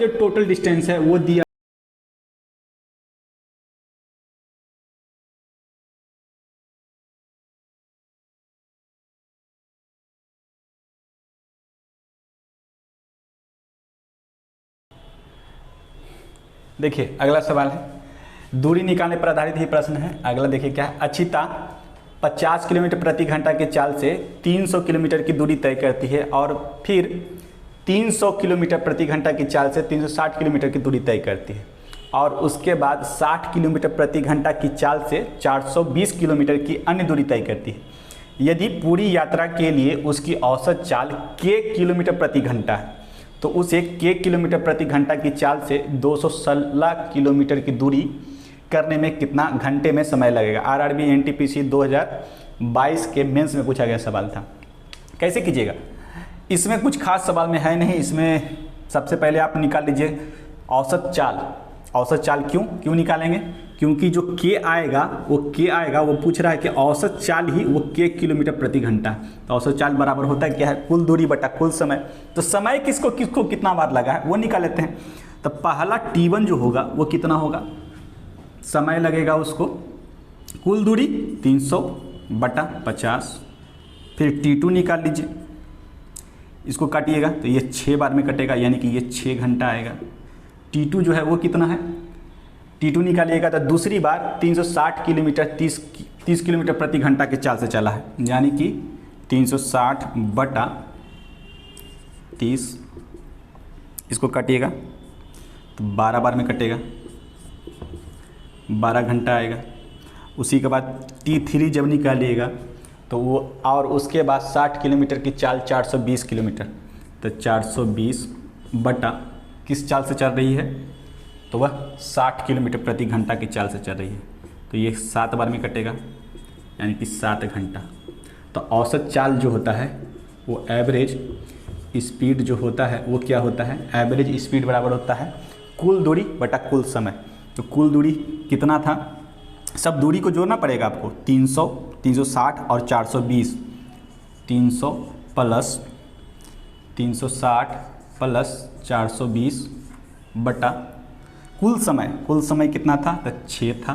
जो total distance है वो दिया। देखिए अगला सवाल है, दूरी निकालने पर आधारित ही प्रश्न है। अगला देखिए क्या है, अक्षिता 50 किलोमीटर प्रति घंटा के चाल से 300 किलोमीटर की दूरी तय करती है और फिर 300 किलोमीटर प्रति घंटा की चाल से 360 किलोमीटर की दूरी तय करती है और उसके बाद 60 किलोमीटर प्रति घंटा की चाल से 420 किलोमीटर की अन्य दूरी तय करती है। यदि पूरी यात्रा के लिए उसकी औसत चाल k किलोमीटर प्रति घंटा है तो उसे k किलोमीटर प्रति घंटा की चाल से 216 किलोमीटर की दूरी करने में कितना घंटे में समय लगेगा। आरआरबी एनटीपीसी 2022 के मेंस में पूछा गया सवाल था। कैसे कीजिएगा, इसमें कुछ खास सवाल में है नहीं। इसमें सबसे पहले आप निकाल लीजिए औसत चाल। औसत चाल क्यों निकालेंगे, क्योंकि जो k आएगा वो पूछ रहा है कि औसत चाल ही वो k किलोमीटर प्रति घंटा। तो औसत चाल बराबर होता है क्या है, कुल दूरी बटा कुल समय। तो समय किसको कितना बार लगा है वो निकाल लेते हैं। तो पहला t1 जो होगा वो कितना होगा, समय लगेगा उसको, कुल दूरी 300 बटा 50। फिर t2 निकाल लीजिए, इसको काटिएगा तो ये 6 बार में कटेगा, यानी कि ये 6 घंटा आएगा। t2 जो है वो कितना है, t2 निकालिएगा तो दूसरी बार 360 किलोमीटर 30 किलोमीटर प्रति घंटा के चाल से चला है, यानी कि 360 बटा 30। इसको काटिएगा तो 12 बार में कटेगा, 12 घंटा आएगा। उसी के बाद t3 जब निकालिएगा तो वो, और उसके बाद 60 किलोमीटर की चाल 420 किलोमीटर, तो 420 बटा किस चाल से चल रही है, तो वह 60 किलोमीटर प्रति घंटा की चाल से चल रही है। तो ये 7 बार में कटेगा, यानी कि 7 घंटा। तो औसत चाल जो होता है वो एवरेज स्पीड जो होता है वो क्या होता है, एवरेज स्पीड बराबर होता है कुल दूरी बटा कुल समय। तो कुल दूरी कितना था, सब दूरी को जोड़ना पड़ेगा आपको, 300, 360 और 420। 300 प्लस 360 प्लस 420 बटा कुल समय कितना था, तो 6 था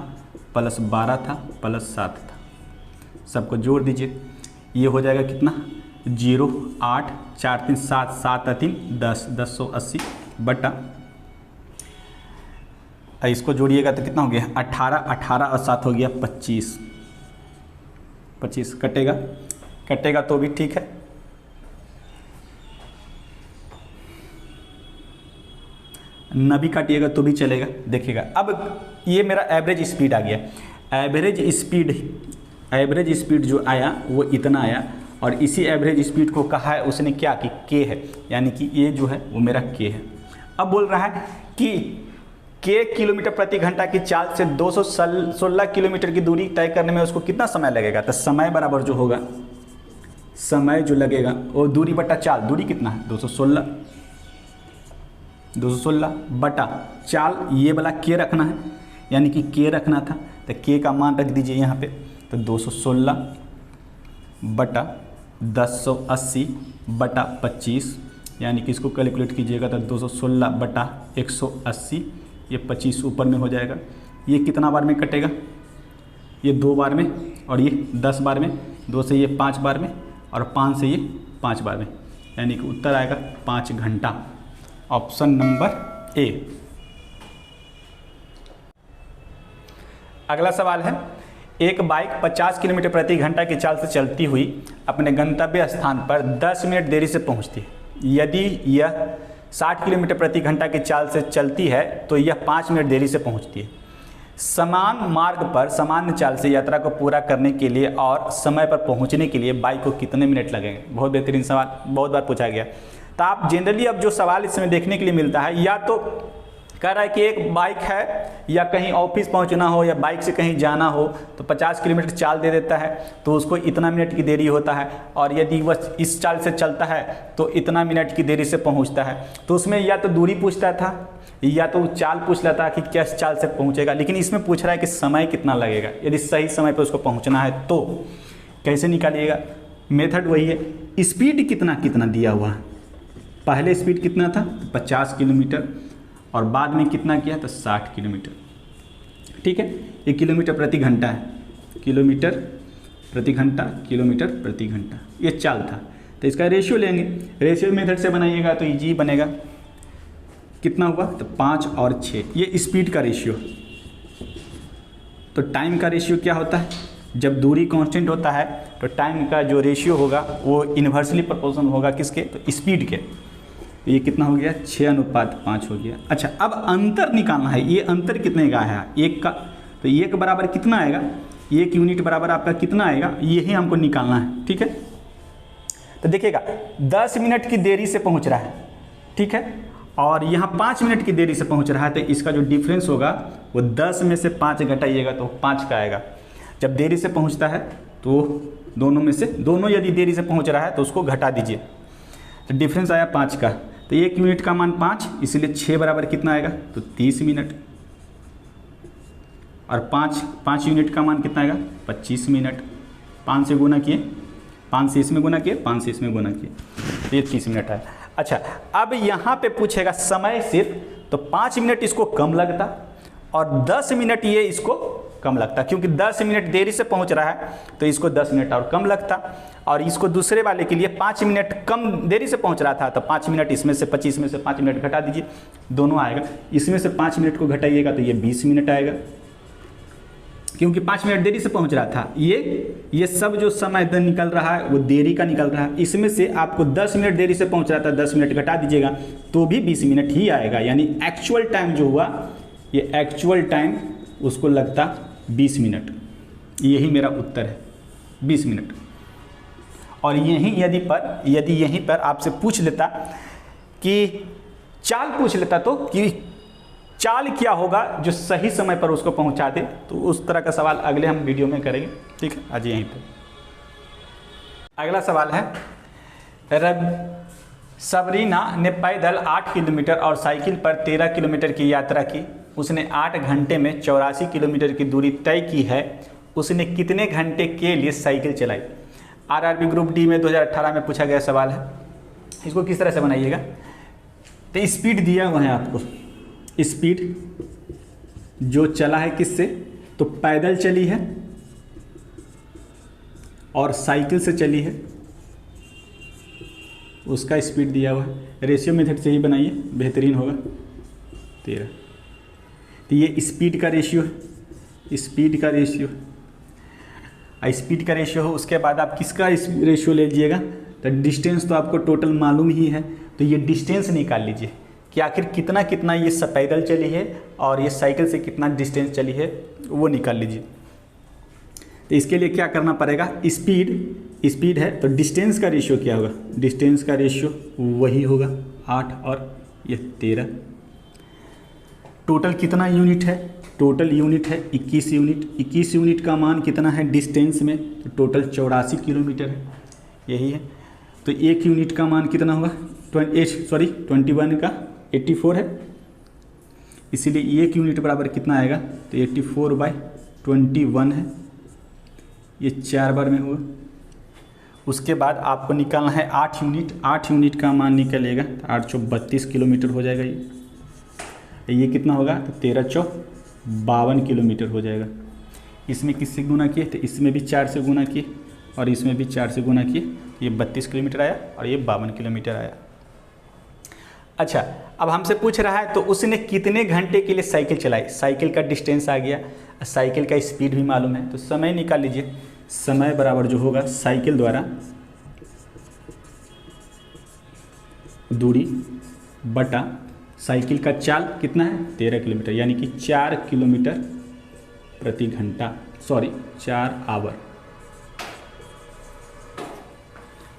प्लस 12 था प्लस 7 था। सबको जोड़ दीजिए, ये हो जाएगा कितना, 0, 8, 4, 3, 7, 7, 3, 10, 1080 बटा, इसको जोड़िएगा तो कितना हो गया 18, 18 और 7 हो गया 25। 25 कटेगा तो भी ठीक है। न भी काटिएगा तो भी चलेगा। देखिएगा अब ये मेरा एवरेज स्पीड आ गया। एवरेज स्पीड जो आया वो इतना आया, और इसी एवरेज स्पीड को कहा है उसने क्या कि k है, यानी कि ये जो है वो मेरा k है। अब बोल रहा है कि k किलोमीटर प्रति घंटा की चाल से 216 किलोमीटर की दूरी तय करने में उसको कितना समय लगेगा। तो समय बराबर जो होगा, समय जो लगेगा वो दूरी बटा चाल, दूरी कितना है 216 बटा चाल, ये वाला k रखना है, यानी कि k रखना था तो k का मान रख दीजिए यहाँ पे। तो 216 बटा 1080 बटा 25, यानी कि इसको कैलकुलेट कीजिएगा तो 216 बटा 180, ये 25 ऊपर में हो जाएगा। ये कितना बार में कटेगा, ये 2 बार में, और ये 10 बार में, 2 से ये 5 बार में, और 5 से ये 5 बार में, यानी कि उत्तर आएगा 5 घंटा। Option number A. अगला सवाल है, एक बाइक 50 किलोमीटर प्रति घंटा की चाल से चलती हुई अपने गंतव्य स्थान पर 10 मिनट देरी से पहुंचती है। यदि यह 60 किलोमीटर प्रति घंटा की चाल से चलती है तो यह 5 मिनट देरी से पहुंचती है। समान मार्ग पर सामान्य चाल से यात्रा को पूरा करने के लिए और समय पर पहुंचने के लिए बाइक को कितने मिनट लगेंगे। बहुत बेहतरीन सवाल, बहुत बार पूछा गया। तो आप जनरली अब जो सवाल इसमें देखने के लिए मिलता है, या तो कह रहा है कि एक बाइक है या कहीं ऑफिस पहुंचना हो या बाइक से कहीं जाना हो तो 50 किलोमीटर चाल दे देता है तो उसको इतना मिनट की देरी होता है, और यदि वह इस चाल से चलता है तो इतना मिनट की देरी से पहुंचता है। तो उसमें या तो दूरी पूछता था या तो चाल पूछ लेता कि किस चाल से पहुंचेगा, लेकिन इसमें पूछ रहा है कि समय कितना लगेगा। यदि सही समय पर उसको पहुँचना है तो कैसे निकालिएगा, मेथड वही है। स्पीड कितना दिया हुआ है, पहले स्पीड कितना था 50 किलोमीटर, और बाद में कितना किया तो 60 किलोमीटर। ठीक है, ये किलोमीटर प्रति घंटा है, किलोमीटर प्रति घंटा, किलोमीटर प्रति घंटा, ये चाल था। तो इसका रेशियो लेंगे, रेशियो मेथड से बनाइएगा तो इजी बनेगा। कितना हुआ तो 5 और 6, ये स्पीड का रेशियो। तो टाइम का रेशियो क्या होता है, जब दूरी कांस्टेंट होता है तो टाइम का जो रेशियो होगा वो इन्वर्सली प्रोपोर्शनल होगा किसके, तो स्पीड के। तो ये कितना हो गया 6:5 हो गया। अच्छा, अब अंतर निकालना है, ये अंतर कितने का है, 1 का। तो 1 बराबर कितना आएगा, 1 यूनिट बराबर आपका कितना आएगा, यही हमको निकालना है। ठीक है, तो देखिएगा 10 मिनट की देरी से पहुंच रहा है, ठीक है, और यहाँ 5 मिनट की देरी से पहुंच रहा है, तो इसका जो डिफरेंस होगा वो 10 में से 5 घटाइएगा तो 5 का आएगा। जब देरी से पहुंचता है तो दोनों में से, दोनों यदि देरी से पहुंच रहा है तो उसको घटा दीजिए, तो डिफरेंस आया 5 का। तो 1 यूनिट का मान 5, इसलिए 6 बराबर कितना आएगा तो 30 मिनट, और 5 यूनिट का मान कितना आएगा 25 मिनट। 5 से गुना किए, 5 से इसमें गुना किए, 5 से इसमें गुना किए, तो ये 30 मिनट है। अच्छा, अब यहाँ पे पूछेगा समय सिर्फ, तो 5 मिनट इसको कम लगता और 10 मिनट ये इसको कम लगता, क्योंकि 10 मिनट देरी से पहुँच रहा है तो इसको 10 मिनट और कम लगता, और इसको दूसरे वाले के लिए 5 मिनट कम देरी से पहुँच रहा था तो 5 मिनट इसमें से 25 में से 5 मिनट घटा दीजिए, दोनों आएगा। इसमें से 5 मिनट को घटाइएगा तो ये 20 मिनट आएगा, क्योंकि 5 मिनट देरी से पहुंच रहा था। ये सब जो समय निकल रहा है वो देरी का निकल रहा है। इसमें से आपको 10 मिनट देरी से पहुंच रहा था, 10 मिनट घटा दीजिएगा तो भी 20 मिनट ही आएगा, यानी एक्चुअल टाइम जो हुआ, ये एक्चुअल टाइम उसको लगता 20 मिनट। यही मेरा उत्तर है, 20 मिनट। और यदि यहीं पर आपसे पूछ लेता कि चाल पूछ लेता, तो कि चाल क्या होगा जो सही समय पर उसको पहुंचा दे, तो उस तरह का सवाल अगले हम वीडियो में करेंगे। ठीक है, आज यहीं पे अगला सवाल है, सबरीना ने पैदल 8 किलोमीटर और साइकिल पर 13 किलोमीटर की यात्रा की। उसने 8 घंटे में 84 किलोमीटर की दूरी तय की है। उसने कितने घंटे के लिए साइकिल चलाई। आरआरबी ग्रुप डी में 2018 में पूछा गया सवाल है। इसको किस तरह से बनाइएगा, तो स्पीड दिया हुआ है आपको, स्पीड जो चला है किससे, तो पैदल चली है और साइकिल से चली है, उसका स्पीड दिया हुआ है। रेशियो मेथड से ही बनाइए, बेहतरीन होगा। 13, तो ये स्पीड का रेशियो है, स्पीड का रेशियो, स्पीड का रेशियो हो, उसके बाद आप किसका रेशियो ले लीजिएगा, तो डिस्टेंस तो आपको टोटल मालूम ही है, तो ये डिस्टेंस निकाल लीजिए कि आखिर कितना कितना ये पैदल चली है और ये साइकिल से कितना डिस्टेंस चली है, वो निकाल लीजिए। तो इसके लिए क्या करना पड़ेगा, स्पीड है तो डिस्टेंस का रेशियो क्या होगा, डिस्टेंस का रेशियो वही होगा 8 और ये 13। टोटल कितना यूनिट है, टोटल यूनिट है 21 यूनिट। 21 यूनिट का मान कितना है डिस्टेंस में, तो टोटल 84 किलोमीटर है, यही है। तो 1 यूनिट का मान कितना होगा, 21 का 84 है, इसीलिए 1 यूनिट बराबर कितना आएगा, तो 84/21 है, ये 4 बार में हुआ। उसके बाद आपको निकालना है 8 यूनिट। 8 यूनिट का मान निकलेगा तो 8 चौक 32 किलोमीटर हो जाएगा। ये कितना होगा, तो 13 चौक 52 किलोमीटर हो जाएगा। इसमें किससे गुना किए, तो इसमें भी 4 से गुना किए और इसमें भी 4 से गुना किए, ये 32 किलोमीटर आया और ये 52 किलोमीटर आया। अच्छा, अब हमसे पूछ रहा है तो उसने कितने घंटे के लिए साइकिल चलाई। साइकिल का डिस्टेंस आ गया, साइकिल का स्पीड भी मालूम है, तो समय निकाल लीजिए। समय बराबर जो होगा साइकिल द्वारा दूरी बटा साइकिल का चाल कितना है 13 किलोमीटर, यानी कि 4 किलोमीटर प्रति घंटा, 4 आवर।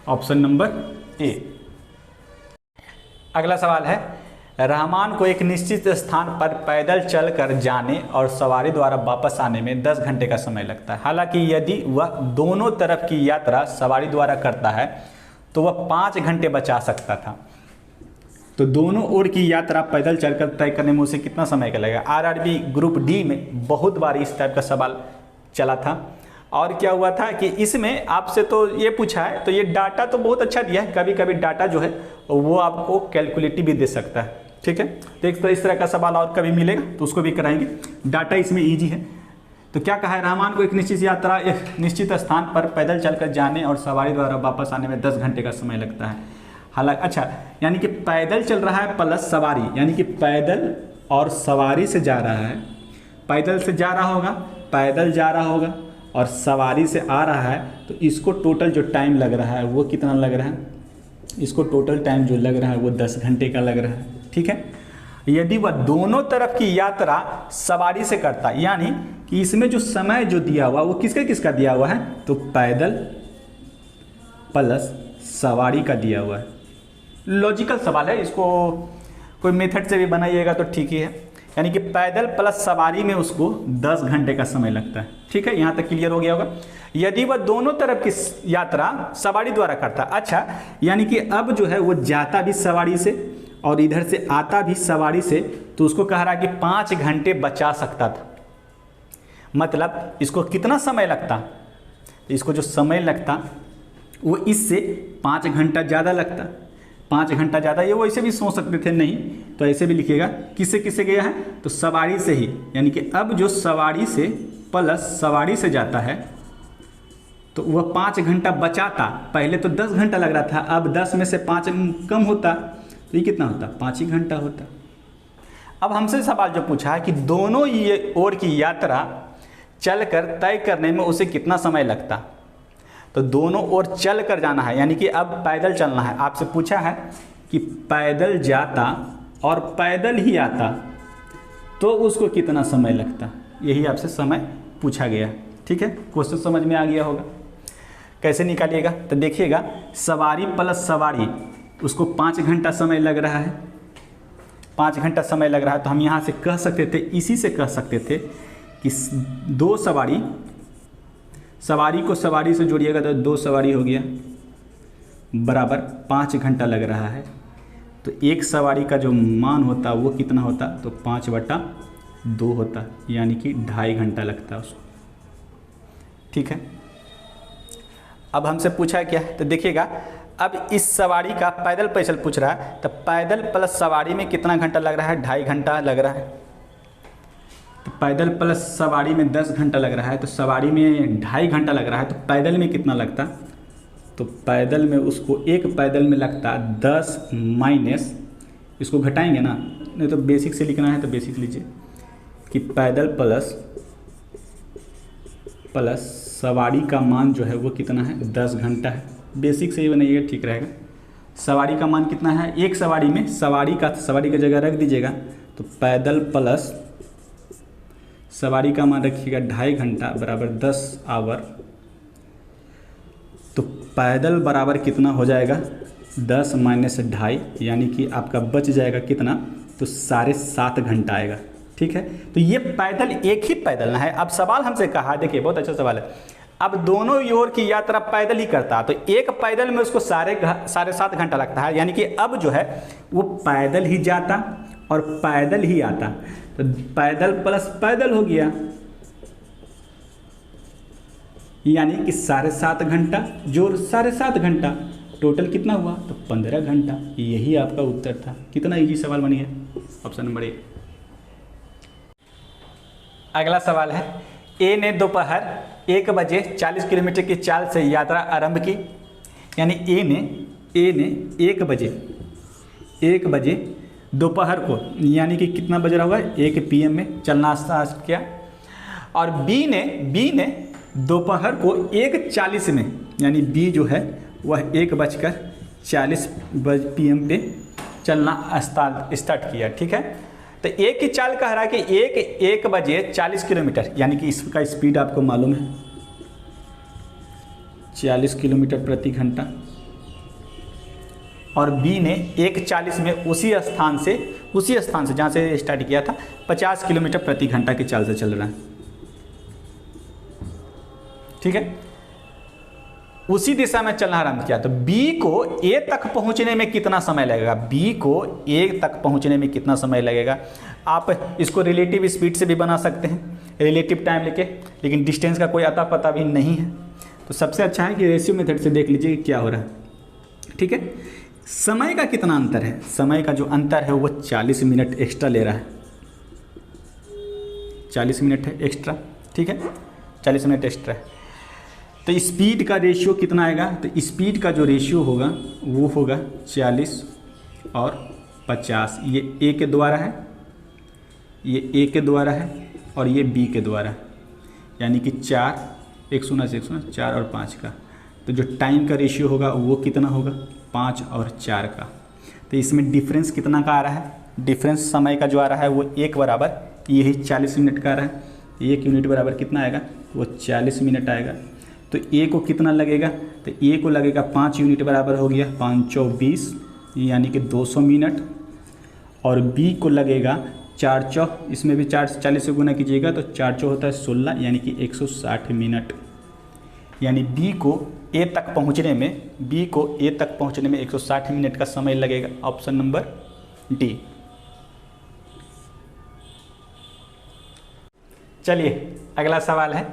Option number A. अगला सवाल है, रहमान को एक निश्चित स्थान पर पैदल चलकर जाने और सवारी द्वारा वापस आने में 10 घंटे का समय लगता है। हालांकि यदि वह दोनों तरफ की यात्रा सवारी द्वारा करता है तो वह 5 घंटे बचा सकता था। तो दोनों ओर की यात्रा पैदल चलकर तय करने में उसे कितना समय का लगेगा। आरआरबी ग्रुप डी में बहुत बार इस टाइप का सवाल चला था, और क्या हुआ था कि इसमें आपसे तो ये पूछा है, तो ये डाटा तो बहुत अच्छा दिया है। कभी कभी डाटा जो है वो आपको कैलकुलेटिव भी दे सकता है, ठीक है। तो इस तरह का सवाल और कभी मिलेगा तो उसको भी कराएंगे। डाटा इसमें ईजी है। तो क्या कहा है, रहमान को एक निश्चित यात्रा एक निश्चित स्थान पर पैदल चलकर जाने और सवारी द्वारा वापस आने में 10 घंटे का समय लगता है। हालांकि अच्छा, यानी कि पैदल चल रहा है प्लस सवारी, यानी कि पैदल और सवारी से जा रहा है, पैदल से जा रहा होगा, पैदल जा रहा होगा और सवारी से आ रहा है, तो इसको टोटल जो टाइम लग रहा है वो कितना लग रहा है, इसको टोटल टाइम जो लग रहा है वो 10 घंटे का लग रहा है। ठीक है। यदि वह दोनों तरफ की यात्रा सवारी से करता, यानी कि इसमें जो समय जो दिया हुआ वो किसका किसका दिया हुआ है, तो पैदल प्लस सवारी का दिया हुआ है। लॉजिकल सवाल है, इसको कोई मेथड से भी बनाइएगा तो ठीक ही है। यानी कि पैदल प्लस सवारी में उसको 10 घंटे का समय लगता है। ठीक है, यहाँ तक क्लियर हो गया होगा। यदि वह दोनों तरफ की यात्रा सवारी द्वारा करता, अच्छा यानी कि अब जो है वो जाता भी सवारी से और इधर से आता भी सवारी से, तो उसको कह रहा है कि 5 घंटे बचा सकता था। मतलब इसको कितना समय लगता, इसको जो समय लगता वो इससे 5 घंटा ज़्यादा लगता। 5 घंटा ज़्यादा, ये वो ऐसे भी सोच सकते थे, नहीं तो ऐसे भी लिखिएगा, किससे किससे गया है, तो सवारी से ही। यानी कि अब जो सवारी से प्लस सवारी से जाता है तो वह 5 घंटा बचाता। पहले तो 10 घंटा लग रहा था, अब 10 में से 5 कम होता तो ये कितना होता, 5 ही घंटा होता। अब हमसे सवाल जो पूछा है कि दोनों ये ओर की यात्रा चलकर तय करने में उसे कितना समय लगता, तो दोनों ओर चल कर जाना है, यानी कि अब पैदल चलना है। आपसे पूछा है कि पैदल जाता और पैदल ही आता तो उसको कितना समय लगता, यही आपसे समय पूछा गया। ठीक है, क्वेश्चन समझ में आ गया होगा। कैसे निकालिएगा, तो देखिएगा, सवारी प्लस सवारी उसको 5 घंटा समय लग रहा है, 5 घंटा समय लग रहा है, तो हम यहाँ से कह सकते थे, इसी से कह सकते थे कि 2 सवारी, सवारी को सवारी से जोड़िएगा तो 2 सवारी हो गया बराबर 5 घंटा लग रहा है। तो एक सवारी का जो मान होता वो कितना होता, तो 5/2 होता, यानी कि 2.5 घंटा लगता उसको। ठीक है। अब हमसे पूछा क्या, तो देखिएगा, अब इस सवारी का पैदल पैदल पूछ रहा है, तो पैदल प्लस सवारी में कितना घंटा लग रहा है, 2.5 घंटा लग रहा है। तो पैदल प्लस सवारी में 10 घंटा लग रहा है, तो सवारी में 2.5 घंटा लग रहा है, तो पैदल में कितना लगता, तो पैदल में उसको एक पैदल में लगता 10 माइनस, इसको घटाएंगे ना, नहीं तो बेसिक से लिखना है तो बेसिक लीजिए कि पैदल प्लस सवारी का मान जो है वो कितना है, 10 घंटा है। बेसिक से ही बनाइए, ठीक रहेगा। सवारी का मान कितना है, एक सवारी में सवारी का जगह रख दीजिएगा, तो पैदल प्लस सवारी का मान रखिएगा 2.5 घंटा बराबर 10 आवर। तो पैदल बराबर कितना हो जाएगा, 10 माइनस 2.5, यानी कि आपका बच जाएगा कितना, तो 7.5 घंटा आएगा। ठीक है। तो ये पैदल एक ही पैदल ना है। अब सवाल हमसे कहा, देखिए बहुत अच्छा सवाल है, अब दोनों ओर की यात्रा पैदल ही करता, तो एक पैदल में उसको 7.5 घंटा लगता है, यानी कि अब जो है वो पैदल ही जाता और पैदल ही आता, तो पैदल प्लस पैदल हो गया, यानी कि 7.5 घंटा जोड़ 7.5 घंटा, टोटल कितना हुआ, तो 15 घंटा। यही आपका उत्तर था। कितना इजी सवाल बन गया, ऑप्शन नंबर ए। अगला सवाल है, ए ने दोपहर 1 बजे 40 किलोमीटर की चाल से यात्रा आरंभ की, यानी ए ने 1 बजे दोपहर को, यानी कि कितना बज रहा होगा, 1 PM में चलना स्टार्ट किया, और बी ने दोपहर को 1:40 में, यानी बी जो है वह 1:40 PM पे चलना स्टार्ट किया। ठीक है। तो एक की चाल कह रहा है कि 1 बजे 40 किलोमीटर, यानी कि इसका स्पीड आपको मालूम है 40 किलोमीटर प्रति घंटा, और बी ने 1:40 में उसी स्थान से जहाँ से स्टार्ट किया था 50 किलोमीटर प्रति घंटा की चाल से चल रहा है। ठीक है। उसी दिशा में चलना आरंभ किया, तो बी को ए तक पहुंचने में कितना समय लगेगा, बी को ए तक पहुंचने में कितना समय लगेगा। आप इसको रिलेटिव स्पीड से भी बना सकते हैं, रिलेटिव टाइम लेके, लेकिन डिस्टेंस का कोई अता पता भी नहीं है, तो सबसे अच्छा है कि रेशियो मेथड से देख लीजिए कि क्या हो रहा है। ठीक है। समय का कितना अंतर है, समय का जो अंतर है वो 40 मिनट एक्स्ट्रा ले रहा है, 40 मिनट है एक्स्ट्रा, ठीक है, 40 मिनट एक्स्ट्रा है। तो स्पीड का रेशियो कितना आएगा, तो स्पीड का जो रेशियो होगा वो होगा 40 और 50। ये ए के द्वारा है, ये ए के द्वारा है और ये बी के द्वारा है, यानी कि 4 1 0 से 1 0 4 और 5 का। तो जो टाइम का रेशियो होगा वो कितना होगा, 5 और 4 का। तो इसमें डिफरेंस कितना का आ रहा है, डिफरेंस समय का जो आ रहा है वो 1 बराबर यही 40 मिनट का आ रहा है। 1 यूनिट बराबर कितना आएगा, वो 40 मिनट आएगा। तो ए को कितना लगेगा, तो ए को लगेगा 5 यूनिट बराबर हो गया 5 चौ 20 यानी कि 200 मिनट, और बी को लगेगा 4 चौ, इसमें भी 4 से 40 से गुना कीजिएगा तो 4 चौ होता है 16 यानी कि 160 मिनट। यानी बी को ए तक पहुंचने में 160 मिनट का समय लगेगा। Option number D. चलिए अगला सवाल है,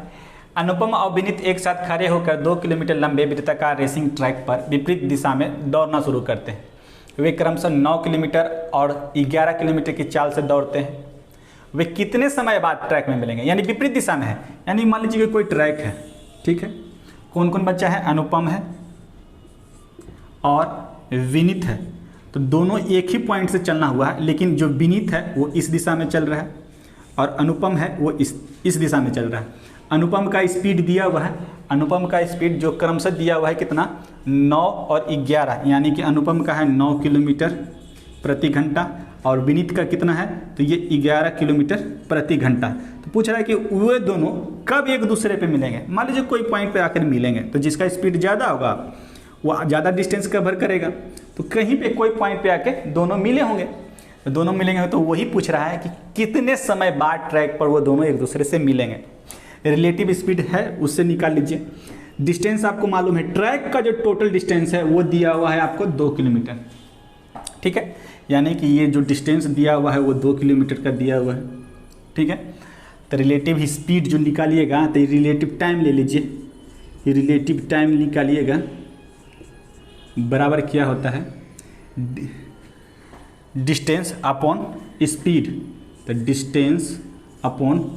अनुपम और विनीत एक साथ खड़े होकर 2 किलोमीटर लंबे वृत्ताकार रेसिंग ट्रैक पर विपरीत दिशा में दौड़ना शुरू करते हैं। वे क्रमशः 9 किलोमीटर और 11 किलोमीटर की चाल से दौड़ते हैं। वे कितने समय बाद ट्रैक में मिलेंगे, यानी विपरीत दिशा में है। यानी मान लीजिए कि कोई ट्रैक है, ठीक है, कौन कौन बच्चा है, अनुपम है और विनीत है। तो दोनों एक ही पॉइंट से चलना हुआ है, लेकिन जो विनीत है वो इस दिशा में चल रहा है और अनुपम है वो इस दिशा में चल रहा है। अनुपम का स्पीड दिया हुआ है, अनुपम का स्पीड जो क्रमशः दिया हुआ है कितना, 9 और 11, यानी कि अनुपम का है 9 किलोमीटर प्रति घंटा और विनीत का कितना है, तो ये 11 किलोमीटर प्रति घंटा। तो पूछ रहा है कि वे दोनों कब एक दूसरे पे मिलेंगे। मान लीजिए कोई पॉइंट पे आकर मिलेंगे, तो जिसका स्पीड ज़्यादा होगा वो ज़्यादा डिस्टेंस कवर करेगा। तो कहीं पे कोई पॉइंट पे आके दोनों मिले होंगे, तो दोनों मिलेंगे। तो वही पूछ रहा है कि कितने समय बाद ट्रैक पर वो दोनों एक दूसरे से मिलेंगे। रिलेटिव स्पीड है उससे निकाल लीजिए। डिस्टेंस आपको मालूम है, ट्रैक का जो टोटल डिस्टेंस है वो दिया हुआ है आपको 2 किलोमीटर, ठीक है, यानी कि ये जो डिस्टेंस दिया हुआ है वो 2 किलोमीटर का दिया हुआ है, ठीक है। तो रिलेटिव स्पीड जो निकालिएगा तो रिलेटिव टाइम ले लीजिए, ये रिलेटिव टाइम निकालिएगा बराबर क्या होता है, डिस्टेंस अपॉन स्पीड। तो डिस्टेंस अपॉन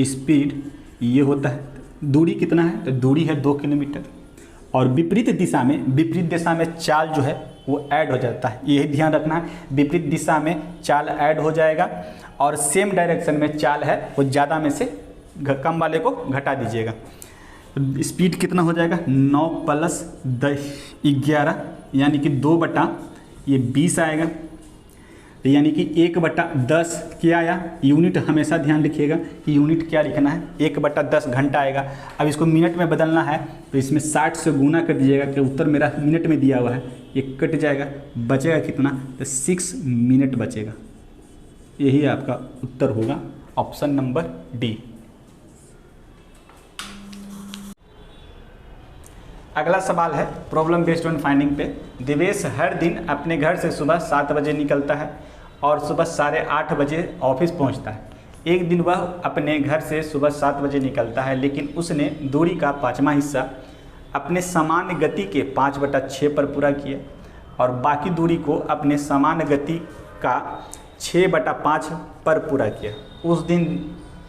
स्पीड ये होता है, दूरी कितना है, तो दूरी है 2 किलोमीटर। और विपरीत दिशा में चाल जो है वो ऐड हो जाता है, यही ध्यान रखना है। विपरीत दिशा में चाल ऐड हो जाएगा और सेम डायरेक्शन में चाल है वो ज़्यादा में से कम वाले को घटा दीजिएगा। स्पीड कितना हो जाएगा, 9 प्लस 11 यानी कि 2 बटा ये 20 आएगा, यानी कि 1/10 क्या आया, यूनिट हमेशा ध्यान रखिएगा कि यूनिट क्या लिखना है, 1/10 घंटा आएगा। अब इसको मिनट में बदलना है तो इसमें 60 से गुना कर दीजिएगा कि उत्तर मेरा मिनट में दिया हुआ है, ये कट जाएगा, बचेगा कितना, तो 6 मिनट बचेगा। यही आपका उत्तर होगा ऑप्शन नंबर डी। अगला सवाल है प्रॉब्लम बेस्ड ऑन फाइंडिंग पे। दिवेश हर दिन अपने घर से सुबह 7 बजे निकलता है और सुबह 8:30 बजे ऑफिस पहुंचता है। एक दिन वह अपने घर से सुबह 7 बजे निकलता है, लेकिन उसने दूरी का 5वां हिस्सा अपने सामान्य गति के 5/6 पर पूरा किया और बाकी दूरी को अपने सामान्य गति का 6/5 पर पूरा किया। उस दिन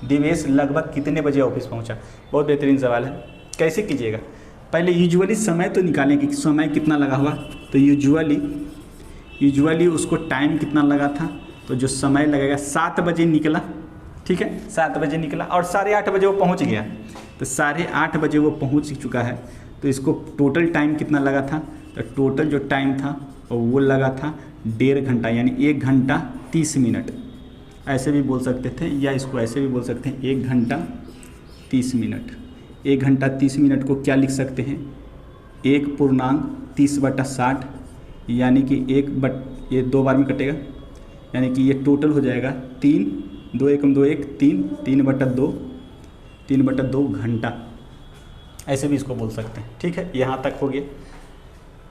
दिवेश लगभग कितने बजे ऑफिस पहुंचा। बहुत बेहतरीन सवाल है, कैसे कीजिएगा। पहले यूजुअली समय तो निकालें कि समय कितना लगा हुआ, तो यूजुअली उसको टाइम कितना लगा था, तो जो समय लगेगा 7 बजे निकला, ठीक है, 7 बजे निकला और 8:30 बजे वो पहुंच गया। तो 8:30 बजे वो पहुंच चुका है, तो इसको टोटल टाइम कितना लगा था, तो टोटल जो टाइम था वो लगा था 1.5 घंटा, यानी 1 घंटा 30 मिनट। ऐसे भी बोल सकते थे या इसको ऐसे भी बोल सकते हैं 1 घंटा 30 मिनट। 1 घंटा 30 मिनट को क्या लिख सकते हैं, 1/30/60, यानी कि ये 2 बार में कटेगा, यानी कि ये टोटल हो जाएगा 3, 2 एकम 2 1 3, 3/2 घंटा। ऐसे भी इसको बोल सकते हैं, ठीक है। यहाँ तक हो गया।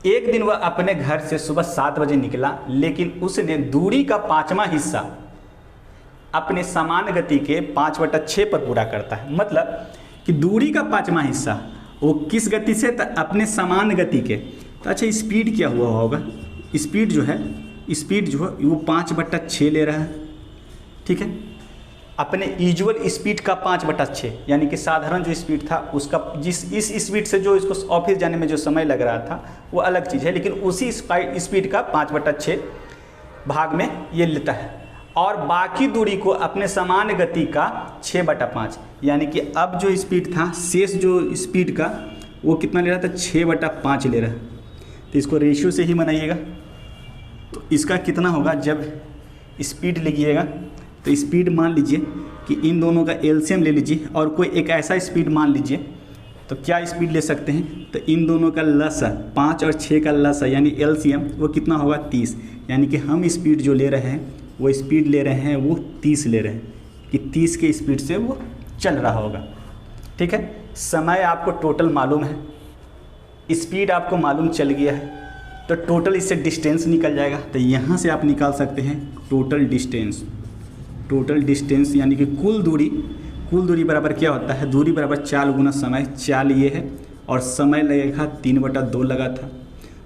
एक दिन वह अपने घर से सुबह 7 बजे निकला, लेकिन उसने दूरी का 5वां हिस्सा अपने समान गति के 5/6 पर पूरा करता है। मतलब कि दूरी का 5वां हिस्सा वो किस गति से, तो अपने समान गति के। तो अच्छा स्पीड क्या हुआ होगा, स्पीड जो है वो 5/6 ले रहा है, ठीक है। अपने यूजुअल स्पीड का 5/6 यानी कि साधारण जो स्पीड था उसका, इस स्पीड से जो इसको ऑफिस जाने में जो समय लग रहा था वो अलग चीज़ है, लेकिन उसी स्पीड का 5/6 भाग में ये लेता है। और बाकी दूरी को अपने समान गति का 6/5 यानी कि अब जो स्पीड था, शेष जो स्पीड का वो कितना ले रहा था, 6/5 ले रहा है। तो इसको रेशियो से ही बनाइएगा। तो इसका कितना होगा, जब स्पीड लिखिएगा तो स्पीड मान लीजिए कि इन दोनों का एलसीएम ले लीजिए और कोई एक ऐसा स्पीड मान लीजिए। तो क्या स्पीड ले सकते हैं, तो इन दोनों का लसा 5 और 6 का लसा यानी एलसीएम वो कितना होगा, 30। यानी कि हम स्पीड जो ले रहे हैं वो स्पीड ले रहे हैं, वो 30 ले रहे हैं कि 30 के स्पीड से वो चल रहा होगा, ठीक है। समय आपको टोटल मालूम है, स्पीड आपको मालूम चल गया है, तो टोटल इससे डिस्टेंस निकल जाएगा। तो यहाँ से आप निकाल सकते हैं टोटल डिस्टेंस यानी कि कुल दूरी बराबर क्या होता है, दूरी बराबर 4 गुना समय। 4 ये है और समय लगेगा 3/2 लगा था,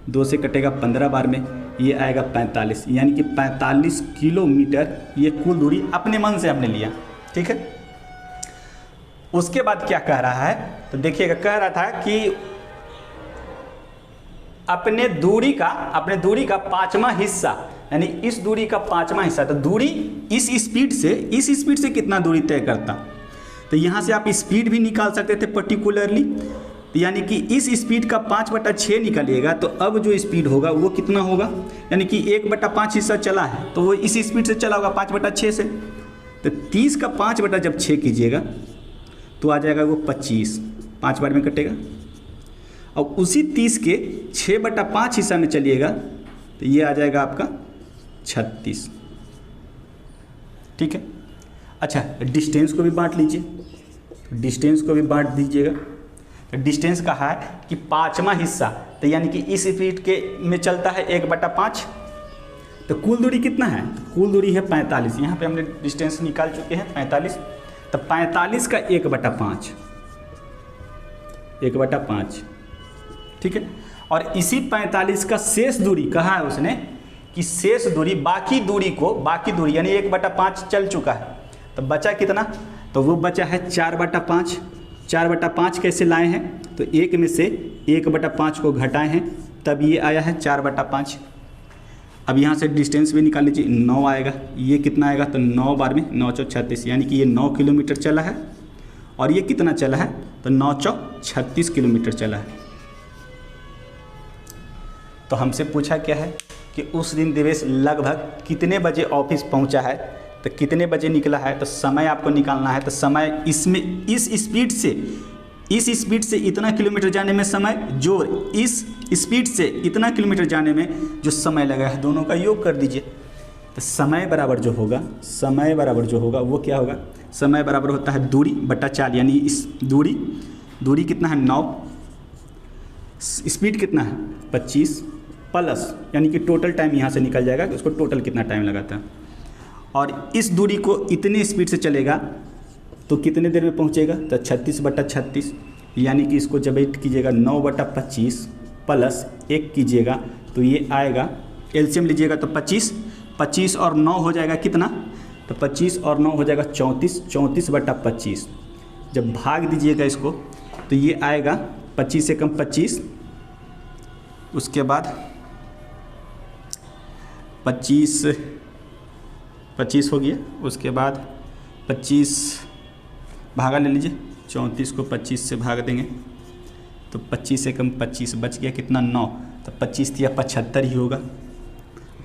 2 से कटेगा 15 बार में, ये आएगा 45 यानी कि 45 किलोमीटर ये कुल दूरी अपने मन से हमने लिया, ठीक है। उसके बाद क्या कह रहा है, तो देखिएगा, कह रहा था कि अपने दूरी का 5वां हिस्सा यानी इस दूरी का 5वां हिस्सा। तो दूरी इस स्पीड से कितना दूरी तय करता, तो यहाँ से आप स्पीड भी निकाल सकते थे पर्टिकुलरली, यानी कि इस स्पीड का 5/6 निकालिएगा तो अब जो स्पीड होगा वो कितना होगा, यानी कि 1/5 हिस्सा चला है तो वो इस स्पीड से चला होगा 5/6 से। तो 30 का 5/6 कीजिएगा तो आ जाएगा वो 25, 5 बार में कटेगा। और उसी 30 के 6/5 हिस्सा में चलिएगा तो ये आ जाएगा आपका 36, ठीक है। अच्छा, डिस्टेंस को भी बांट लीजिए, डिस्टेंस को भी बांट दीजिएगा। तो डिस्टेंस कहा है कि 5वां हिस्सा, तो यानी कि इस स्पीड के में चलता है 1/5। तो कुल दूरी कितना है, कुल दूरी है 45। यहाँ पे हमने डिस्टेंस निकाल चुके हैं 45। तो 45 का 1/5, 1/5, ठीक है। और इसी 45 का शेष दूरी कहा है उसने कि शेष दूरी बाकी दूरी यानी 1/5 चल चुका है, तो बचा कितना, तो वो बचा है 4/5। 4/5 कैसे लाए हैं, तो 1 में से 1/5 को घटाए हैं तब ये आया है 4/5। अब यहाँ से डिस्टेंस भी निकाल लीजिए, 9 आएगा। ये कितना आएगा, तो 9 बार में 9 चौक 36 यानी कि ये 9 किलोमीटर चला है। और ये कितना चला है, तो 9 चौक 36 किलोमीटर चला है। तो हमसे पूछा क्या है कि उस दिन दिवेश लगभग कितने बजे ऑफिस पहुंचा है, तो कितने बजे निकला है, तो समय आपको निकालना है। तो समय इसमें इस स्पीड से इतना किलोमीटर जाने में समय, जो इस स्पीड से इतना किलोमीटर जाने में जो समय लगा है, दोनों का योग कर दीजिए। तो समय बराबर जो होगा वो क्या होगा, समय बराबर होता है दूरी बटा 4 यानी इस दूरी कितना है 9, स्पीड कितना है 25 प्लस यानी कि टोटल टाइम यहाँ से निकल जाएगा कि उसको टोटल कितना टाइम लगाता है। और इस दूरी को इतने स्पीड से चलेगा तो कितने देर में पहुँचेगा, तो 36/36 यानी कि इसको जब एड कीजिएगा 9/25 प्लस 1 कीजिएगा तो ये आएगा, एलसीएम लीजिएगा तो 25 और 9 हो जाएगा कितना, तो 25 और 9 हो जाएगा 34/25। जब भाग दीजिएगा इसको तो ये आएगा 25 से कम 25, उसके बाद 25 हो गया, उसके बाद 25 भागा ले लीजिए, 34 को 25 से भाग देंगे तो 25 से कम 25 बच गया कितना 9, तो 25 या 75 ही होगा,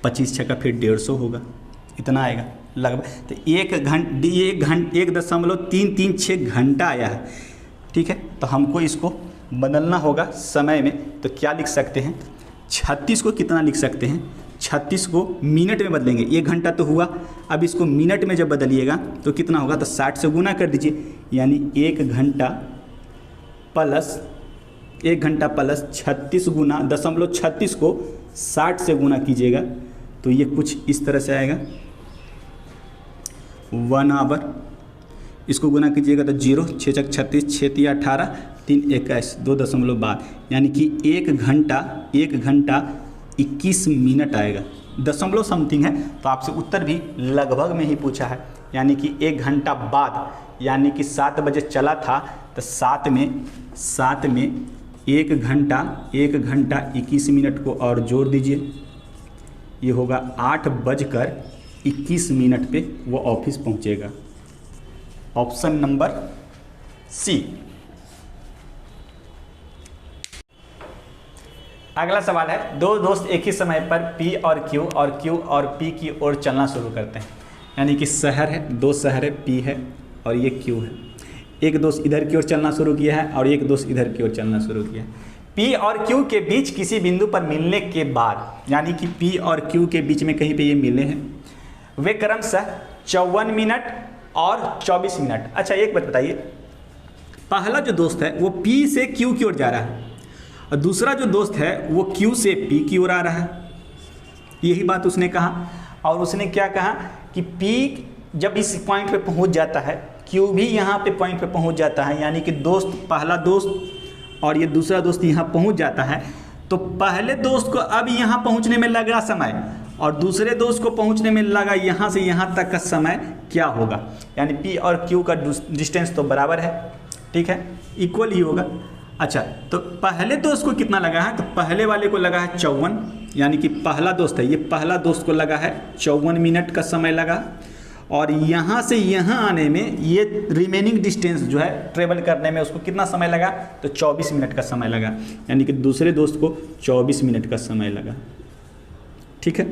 25 छक्का फिर 150 होगा, इतना आएगा लगभग। तो 1.336 घंटा आया है, ठीक है। तो हमको इसको बदलना होगा समय में, तो क्या लिख सकते हैं, 36 को कितना लिख सकते हैं, 36 को मिनट में बदलेंगे। 1 घंटा तो हुआ, अब इसको मिनट में जब बदलिएगा तो कितना होगा, तो 60 से गुना कर दीजिए यानी 1 घंटा प्लस 36 गुना 0.36 को 60 से गुना कीजिएगा तो ये कुछ इस तरह से आएगा 1 आवर। इसको गुना कीजिएगा तो 0, 6 छक 36, 6 तिया 18, 3 21, 2.2 यानी कि 1 घंटा 21 मिनट आएगा। दशमलव समथिंग है तो आपसे उत्तर भी लगभग में ही पूछा है, यानी कि 1 घंटा बाद, यानी कि 7 बजे चला था तो 7 में 1 घंटा 21 मिनट को और जोड़ दीजिए, ये होगा 8:21 पे वो ऑफिस पहुंचेगा। Option number C. अगला सवाल है, दो दोस्त एक ही समय पर P और Q और P की ओर चलना शुरू करते हैं, यानी कि शहर है, 2 शहर है, P है और ये Q है। एक दोस्त इधर की ओर चलना शुरू किया है और एक दोस्त इधर की ओर चलना शुरू किया है। P और Q के बीच किसी बिंदु पर मिलने के बाद, यानी कि P और Q के बीच में कहीं पे ये मिले हैं, वे क्रमशः 54 मिनट और 24 मिनट। अच्छा एक बात बताइए, पहला जो दोस्त है वो P से Q की ओर जा रहा है और दूसरा जो दोस्त है वो Q से P की ओर आ रहा है, यही बात उसने कहा। और उसने क्या कहा कि P जब इस पॉइंट पे पहुंच जाता है, Q भी यहाँ पे पॉइंट पे पहुंच जाता है, यानी कि दोस्त, पहला दोस्त और ये दूसरा दोस्त यहाँ पहुंच जाता है, तो पहले दोस्त को अब यहाँ पहुँचने में लगा समय और दूसरे दोस्त को पहुँचने में लगा यहाँ से यहाँ तक का समय क्या होगा, यानी P और Q का डिस्टेंस तो बराबर है, ठीक है, इक्वल ही होगा। अच्छा तो पहले दोस्त को कितना लगा है, तो पहले वाले को लगा है 54, यानी कि पहला दोस्त है, ये पहला दोस्त को लगा है 54 मिनट का समय लगा, और यहाँ से यहाँ आने में ये रिमेनिंग डिस्टेंस जो है ट्रेवल करने में उसको कितना समय लगा, तो 24 मिनट का समय लगा, यानी कि दूसरे दोस्त को 24 मिनट का समय लगा, ठीक है।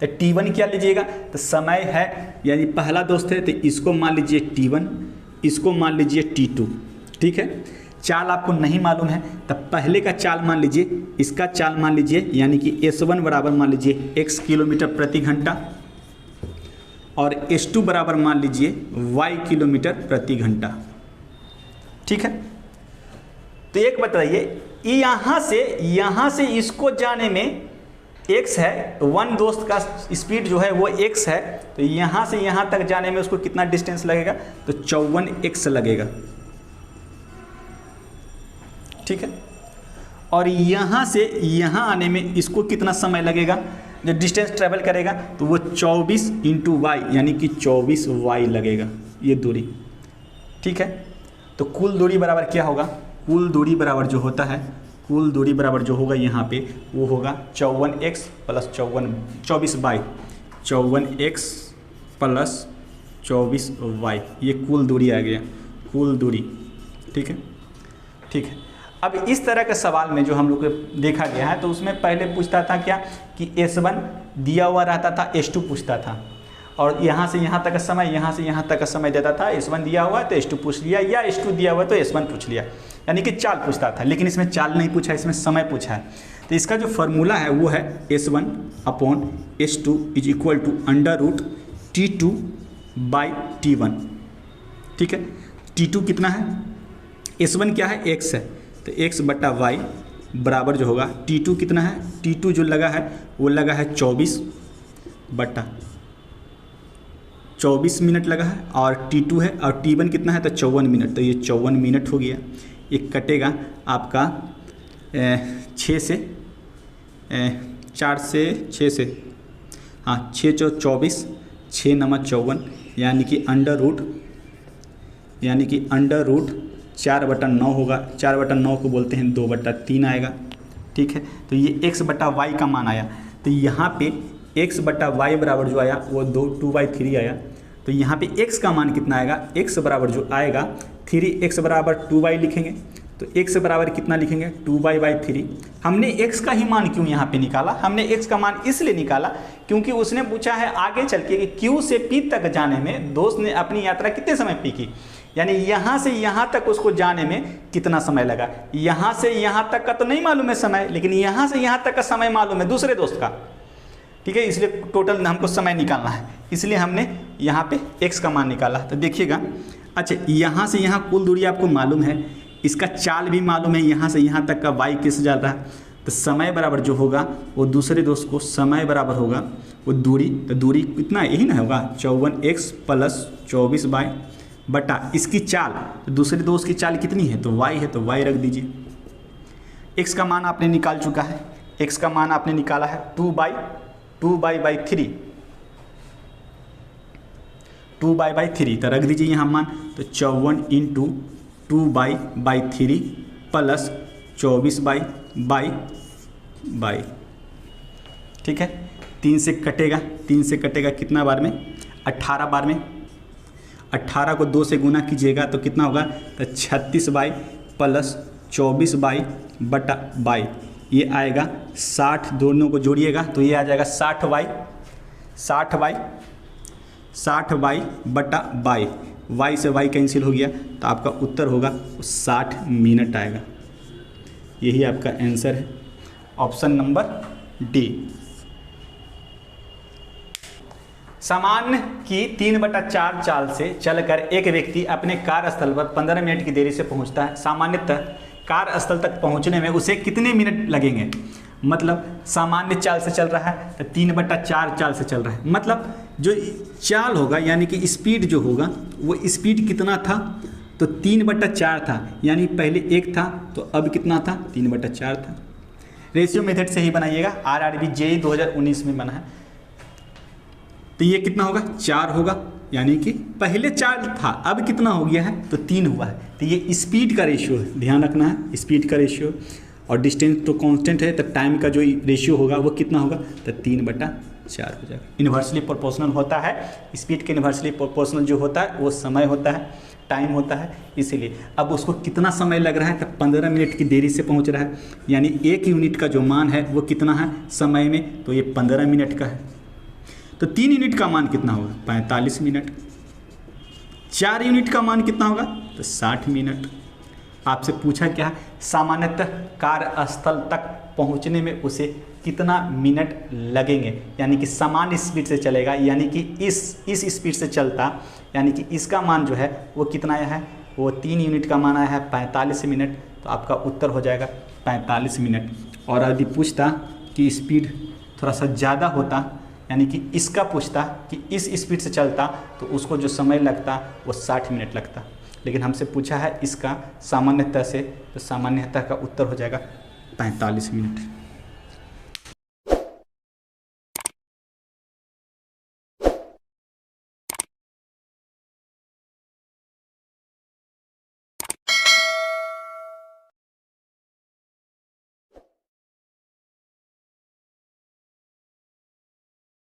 तो T1 क्या लीजिएगा, तो समय है, यानी पहला दोस्त है तो इसको मान लीजिए T1, इसको मान लीजिए T2, ठीक है। चाल आपको नहीं मालूम है तब पहले का चाल मान लीजिए, इसका चाल मान लीजिए, यानी कि S1 बराबर मान लीजिए x किलोमीटर प्रति घंटा और S2 बराबर मान लीजिए y किलोमीटर प्रति घंटा, ठीक है। तो एक बताइए, यहाँ से इसको जाने में x है, वन दोस्त का स्पीड जो है वो x है, तो यहाँ से यहाँ तक जाने में उसको कितना डिस्टेंस लगेगा, तो 54x लगेगा, ठीक है। और यहाँ से यहाँ आने में इसको कितना समय लगेगा, जो डिस्टेंस ट्रेवल करेगा, तो वो 24 × y, यानी कि 24y लगेगा ये दूरी, ठीक है। तो कुल दूरी बराबर क्या होगा, कुल दूरी बराबर जो होता है, कुल दूरी बराबर जो होगा यहाँ पे वो होगा 54x + 24y, 54x + 24y, ये कुल दूरी आ गया, कुल दूरी, ठीक है, ठीक है। अब इस तरह के सवाल में जो हम लोग को देखा गया है, तो उसमें पहले पूछता था क्या कि S1 दिया हुआ रहता था, S2 पूछता था, और यहाँ से यहाँ तक का समय, यहाँ से यहाँ तक का समय देता था, S1 दिया हुआ है तो S2 पूछ लिया, या S2 दिया हुआ है तो S1 पूछ लिया, यानी कि चाल पूछता था। लेकिन इसमें चाल नहीं पूछा, इसमें समय पूछा है। तो इसका जो फॉर्मूला है वो है S1/S2 = √T2/T1, ठीक है। T2 कितना है, S1 क्या है, x है, तो x/y बराबर जो होगा T2 कितना है, T2 जो लगा है वो लगा है 24 मिनट लगा है, और T2 है, और T1 कितना है, तो 54 मिनट, तो ये 54 मिनट हो गया। एक कटेगा आपका 6 से 4 से 6 से, हाँ 6 × 24, 6 × 9 = 54, यानी कि √4/9 होगा, 4/9 को बोलते हैं 2/3 आएगा, ठीक है। तो ये x/y का मान आया, तो यहाँ पे x/y बराबर जो आया वो 2/3 आया, तो यहाँ पे x का मान कितना आएगा, x बराबर जो आएगा 3x बराबर 2y लिखेंगे, तो x बराबर कितना लिखेंगे, 2y/3। हमने x का ही मान क्यों यहाँ पे निकाला, हमने x का मान इसलिए निकाला क्योंकि उसने पूछा है आगे चल के कि Q से P तक जाने में दोस्त ने अपनी यात्रा कितने समय P की, यानी यहाँ से यहाँ तक उसको जाने में कितना समय लगा। यहाँ से यहाँ तक का तो नहीं मालूम है समय, लेकिन यहाँ से यहाँ तक का समय मालूम है दूसरे दोस्त का, ठीक है, इसलिए टोटल हमको समय निकालना है, इसलिए हमने यहाँ पे x का मान निकाला। तो देखिएगा, अच्छा यहाँ से यहाँ कुल दूरी आपको मालूम है, इसका चाल भी मालूम है, यहाँ से यहाँ तक का y किस जा रहा है, तो समय बराबर जो होगा वो दूसरे दोस्त को समय बराबर होगा वो दूरी, तो दूरी कितना यही ना होगा 54x + 24y बटा इसकी चाल, तो दूसरे दोस्त की चाल कितनी है, तो y है, तो y रख दीजिए। x का मान आपने निकाल चुका है, x का मान आपने निकाला है 2/3, 2/3, तो रख दीजिए यहाँ मान। तो 54 × 2/3 प्लस 24/, ठीक है। 3 से कटेगा कितना बार में? 18 बार में। 18 को 2 से गुना कीजिएगा तो कितना होगा? तो 36 प्लस 24/, ये आएगा 60, दोनों को जोड़िएगा तो ये आ जाएगा 60/y, y से y कैंसिल हो गया तो आपका उत्तर होगा 60 मिनट आएगा। यही आपका आंसर है, ऑप्शन नंबर डी। सामान्य की 3/4 चाल से चलकर एक व्यक्ति अपने कार्यस्थल पर 15 मिनट की देरी से पहुंचता है। सामान्यतः कार्यस्थल तक पहुंचने में उसे कितने मिनट लगेंगे? मतलब सामान्य चाल से चल रहा है तो 3/4 चाल से चल रहा है, मतलब जो चाल होगा यानी कि स्पीड जो होगा वो स्पीड कितना था? तो 3/4 था, यानी पहले 1 था तो अब कितना था? 3/4 था। रेशियो मेथड से ही बनाइएगा, RRB JEE 2019 में बना है। तो ये कितना होगा? 4 होगा, यानी कि पहले 4 था अब कितना हो गया है? तो 3 हुआ है। तो ये स्पीड का रेशियो है, ध्यान रखना है, स्पीड का रेशियो। और डिस्टेंस तो कांस्टेंट है तो टाइम का जो रेशियो होगा वो कितना होगा? तो 3/4 हो जाएगा। इन्वर्सली प्रोपोर्शनल होता है, स्पीड के इन्वर्सली प्रोपोर्शनल जो होता है वो समय होता है, टाइम होता है, इसीलिए अब उसको कितना समय लग रहा है? तो 15 मिनट की देरी से पहुंच रहा है, यानी 1 यूनिट का जो मान है वो कितना है समय में? तो ये 15 मिनट का है। तो 3 यूनिट का मान कितना होगा? 45 मिनट। 4 यूनिट का मान कितना होगा? तो 60 मिनट। आपसे पूछा क्या? सामान्यतः कार्यस्थल तक पहुंचने में उसे कितना मिनट लगेंगे, यानी कि सामान्य स्पीड से चलेगा, यानी कि इस स्पीड से चलता, यानी कि इसका मान जो है वो कितना आया है? वो 3 यूनिट का मान आया है 45 मिनट। तो आपका उत्तर हो जाएगा 45 मिनट। और यदि पूछता कि स्पीड थोड़ा सा ज़्यादा होता, यानी कि इसका पूछता कि इस स्पीड से चलता, तो उसको जो समय लगता वो 60 मिनट लगता। लेकिन हमसे पूछा है इसका सामान्यतः से, तो सामान्यतः का उत्तर हो जाएगा 45 मिनट।